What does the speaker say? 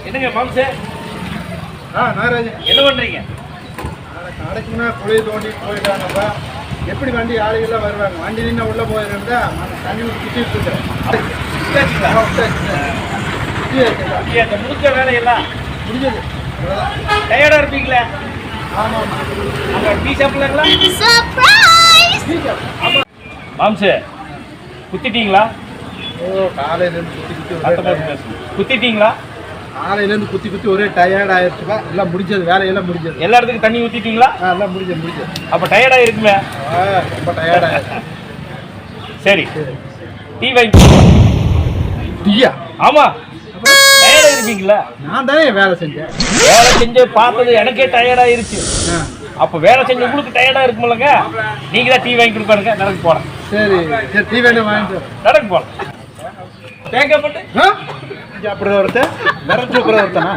என்னங்க மாம்சே? நாகராஜ் என்ன பண்றீங்க? கடைக்குன்னா குழி தோண்டி போயிட்டாங்கப்பா. எப்படி வண்டி ஆளுகள்லாம் வருவாங்க? வண்டி நின்று உள்ள போயிருந்தா தண்ணி குத்திட்டு இருக்கிறேன். முடிச்ச வேலையெல்லாம் முடிஞ்சது. டயர்டா இருப்பீங்களே? ஆமாம். அங்க டீ சாப்பிடலாங்களா? மாம்சே குத்திட்டீங்களா? காலையிலேருந்து குத்திட்டீங்களா? காலையிலேருந்து குத்தி ஒரே டயர்ட் ஆயிடுச்சுப்பா. எல்லாம் முடிஞ்சது, வேலையெல்லாம் முடிஞ்சது. எல்லா இடத்துக்கும் தண்ணி ஊத்திட்டீங்களா? எல்லாம் முடிஞ்சது. அப்ப டயர்டா இருக்குமே. ரொம்ப டயர்ட் ஆயிடுச்சு. சரி, டீ வாங்கி. டீயா? ஆமா, டயர்டா இருப்பீங்களா? நான் தானே வேலை செஞ்சேன். வேலை செஞ்சு பார்த்தது எனக்கே டயர்டா இருச்சு. அப்ப வேலை செஞ்சு உங்களுக்கு டயர்டா இருக்குமில்லங்க, நீங்க தான் டீ வாங்கி கொடுப்பாருங்க. நடக்கு போறேன். சரி, டீ வேணும் வாங்கிட்டு நடக்கு போறேன். தேங்காய் போட்டு அப்படிதான் ஒருத்தன் விரட்டு ஒருத்தனா